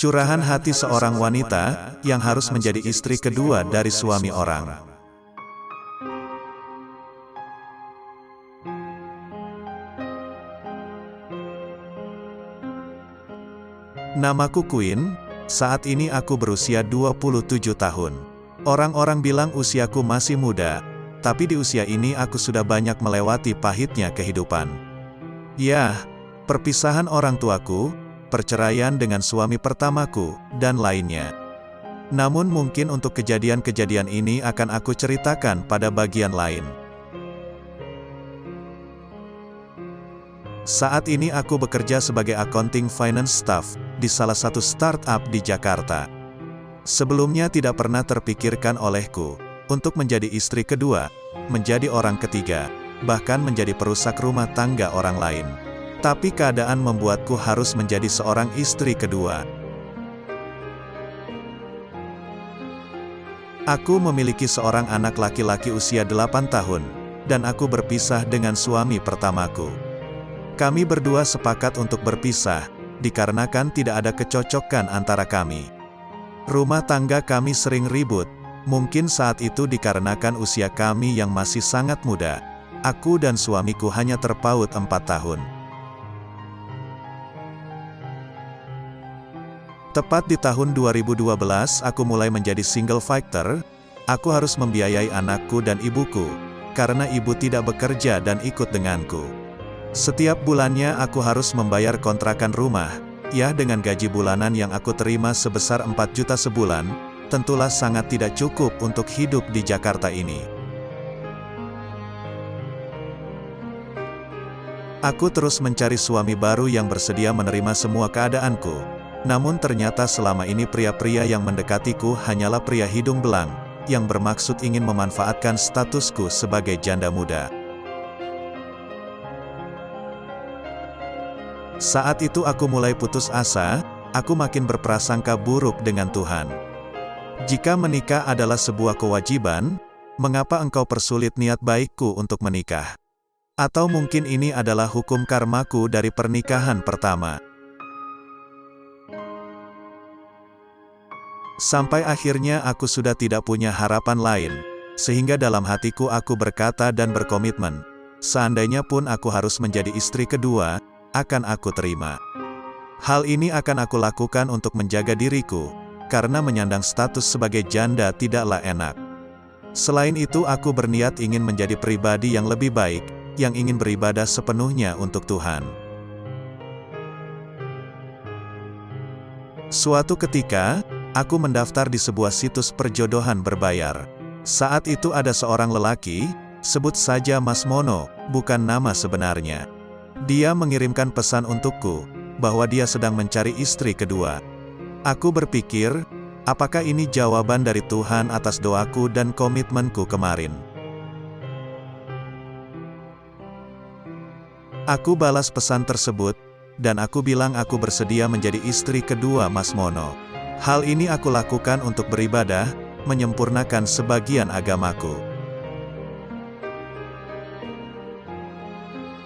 Curahan hati seorang wanita yang harus menjadi istri kedua dari suami orang. Namaku Queen, saat ini aku berusia 27 tahun. Orang-orang bilang usiaku masih muda, tapi di usia ini aku sudah banyak melewati pahitnya kehidupan. Ya, perpisahan orang tuaku, perceraian dengan suami pertamaku, dan lainnya. Namun mungkin untuk kejadian-kejadian ini akan aku ceritakan pada bagian lain. Saat ini aku bekerja sebagai accounting finance staff di salah satu startup di Jakarta. Sebelumnya tidak pernah terpikirkan olehku untuk menjadi istri kedua, menjadi orang ketiga, bahkan menjadi perusak rumah tangga orang lain. Tapi keadaan membuatku harus menjadi seorang istri kedua. Aku memiliki seorang anak laki-laki usia 8 tahun, dan aku berpisah dengan suami pertamaku. Kami berdua sepakat untuk berpisah, dikarenakan tidak ada kecocokan antara kami. Rumah tangga kami sering ribut, mungkin saat itu dikarenakan usia kami yang masih sangat muda. Aku dan suamiku hanya terpaut 4 tahun. Tepat di tahun 2012 aku mulai menjadi single fighter. Aku harus membiayai anakku dan ibuku, karena ibu tidak bekerja dan ikut denganku. Setiap bulannya aku harus membayar kontrakan rumah, ya dengan gaji bulanan yang aku terima sebesar 4 juta sebulan, tentulah sangat tidak cukup untuk hidup di Jakarta ini. Aku terus mencari suami baru yang bersedia menerima semua keadaanku. Namun ternyata selama ini pria-pria yang mendekatiku hanyalah pria hidung belang, yang bermaksud ingin memanfaatkan statusku sebagai janda muda. Saat itu aku mulai putus asa, aku makin berprasangka buruk dengan Tuhan. Jika menikah adalah sebuah kewajiban, mengapa engkau persulit niat baikku untuk menikah? Atau mungkin ini adalah hukum karmaku dari pernikahan pertama. Sampai akhirnya aku sudah tidak punya harapan lain, sehingga dalam hatiku aku berkata dan berkomitmen, seandainya pun aku harus menjadi istri kedua, akan aku terima. Hal ini akan aku lakukan untuk menjaga diriku, karena menyandang status sebagai janda tidaklah enak. Selain itu aku berniat ingin menjadi pribadi yang lebih baik, yang ingin beribadah sepenuhnya untuk Tuhan. Suatu ketika, aku mendaftar di sebuah situs perjodohan berbayar. Saat itu ada seorang lelaki, sebut saja Mas Mono, bukan nama sebenarnya. Dia mengirimkan pesan untukku, bahwa dia sedang mencari istri kedua. Aku berpikir, apakah ini jawaban dari Tuhan atas doaku dan komitmenku kemarin? Aku balas pesan tersebut, dan aku bilang aku bersedia menjadi istri kedua Mas Mono. Hal ini aku lakukan untuk beribadah, menyempurnakan sebagian agamaku.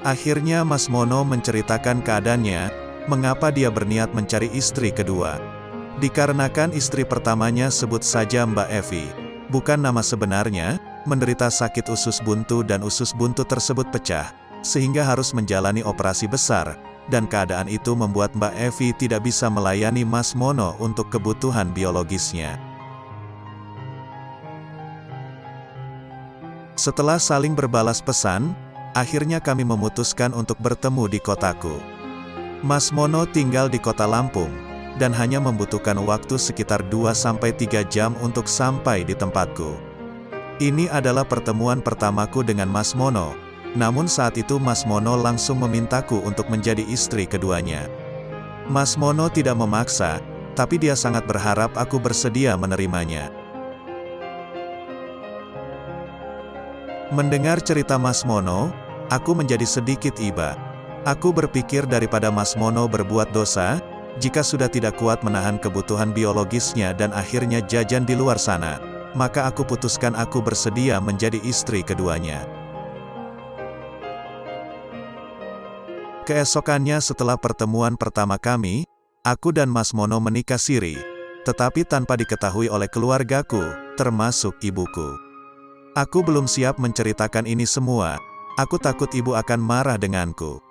Akhirnya Mas Mono menceritakan keadaannya, mengapa dia berniat mencari istri kedua. Dikarenakan istri pertamanya sebut saja Mbak Evi, bukan nama sebenarnya, menderita sakit usus buntu dan usus buntu tersebut pecah, sehingga harus menjalani operasi besar. Dan keadaan itu membuat Mbak Evi tidak bisa melayani Mas Mono untuk kebutuhan biologisnya. Setelah saling berbalas pesan, akhirnya kami memutuskan untuk bertemu di kotaku. Mas Mono tinggal di kota Lampung, dan hanya membutuhkan waktu sekitar 2-3 jam untuk sampai di tempatku. Ini adalah pertemuan pertamaku dengan Mas Mono. Namun saat itu Mas Mono langsung memintaku untuk menjadi istri keduanya. Mas Mono tidak memaksa, tapi dia sangat berharap aku bersedia menerimanya. Mendengar cerita Mas Mono, aku menjadi sedikit iba. Aku berpikir daripada Mas Mono berbuat dosa, jika sudah tidak kuat menahan kebutuhan biologisnya dan akhirnya jajan di luar sana, maka aku putuskan aku bersedia menjadi istri keduanya. Keesokannya setelah pertemuan pertama kami, aku dan Mas Mono menikah siri, tetapi tanpa diketahui oleh keluargaku, termasuk ibuku. Aku belum siap menceritakan ini semua, aku takut ibu akan marah denganku.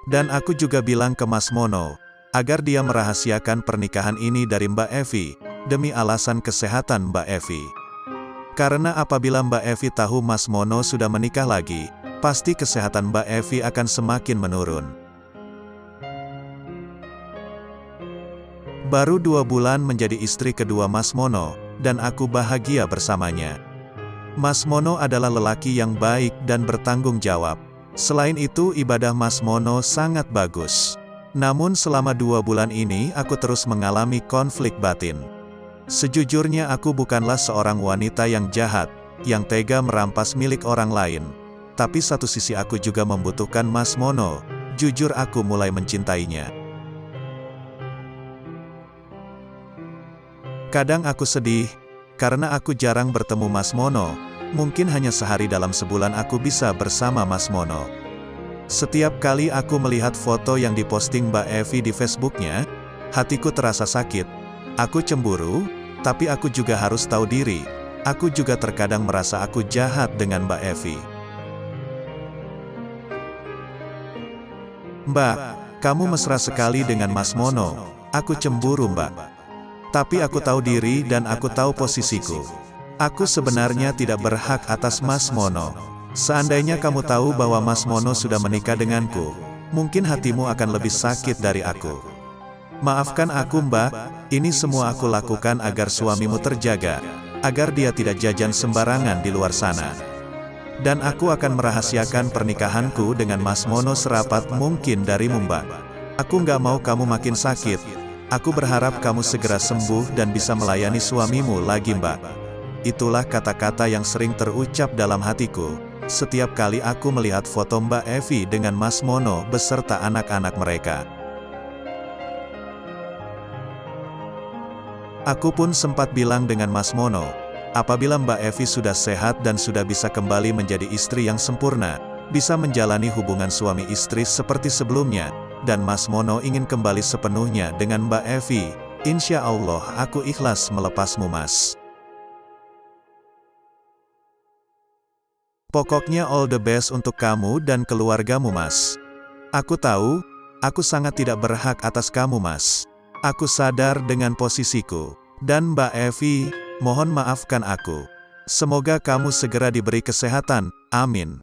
Dan aku juga bilang ke Mas Mono, agar dia merahasiakan pernikahan ini dari Mbak Evi, demi alasan kesehatan Mbak Evi. Karena apabila Mbak Evi tahu Mas Mono sudah menikah lagi, pasti kesehatan Mbak Evi akan semakin menurun. Baru 2 bulan menjadi istri kedua Mas Mono, dan aku bahagia bersamanya. Mas Mono adalah lelaki yang baik dan bertanggung jawab. Selain itu, ibadah Mas Mono sangat bagus. Namun selama 2 bulan ini aku terus mengalami konflik batin. Sejujurnya aku bukanlah seorang wanita yang jahat, yang tega merampas milik orang lain. Tapi satu sisi aku juga membutuhkan Mas Mono, jujur aku mulai mencintainya. Kadang aku sedih, karena aku jarang bertemu Mas Mono, mungkin hanya sehari dalam sebulan aku bisa bersama Mas Mono. Setiap kali aku melihat foto yang diposting Mbak Evi di Facebooknya, hatiku terasa sakit. Aku cemburu, tapi aku juga harus tahu diri. Aku juga terkadang merasa aku jahat dengan Mbak Evi. Mbak, kamu mesra sekali dengan Mas Mono. Aku cemburu, Mbak. Tapi aku tahu diri dan aku tahu posisiku. Aku sebenarnya tidak berhak atas Mas Mono. Seandainya kamu tahu bahwa Mas Mono sudah menikah denganku, mungkin hatimu akan lebih sakit dari aku. Maafkan aku, Mbak, ini semua aku lakukan agar suamimu terjaga, agar dia tidak jajan sembarangan di luar sana. Dan aku akan merahasiakan pernikahanku dengan Mas Mono serapat mungkin darimu, Mbak. Aku nggak mau kamu makin sakit. Aku berharap kamu segera sembuh dan bisa melayani suamimu lagi, Mbak. Itulah kata-kata yang sering terucap dalam hatiku, setiap kali aku melihat foto Mbak Evi dengan Mas Mono beserta anak-anak mereka. Aku pun sempat bilang dengan Mas Mono, apabila Mbak Evi sudah sehat dan sudah bisa kembali menjadi istri yang sempurna, bisa menjalani hubungan suami istri seperti sebelumnya, dan Mas Mono ingin kembali sepenuhnya dengan Mbak Evi, insya Allah aku ikhlas melepasmu, Mas. Pokoknya all the best untuk kamu dan keluargamu, Mas. Aku tahu, aku sangat tidak berhak atas kamu, Mas. Aku sadar dengan posisiku. Dan Mbak Evi, mohon maafkan aku. Semoga kamu segera diberi kesehatan, amin.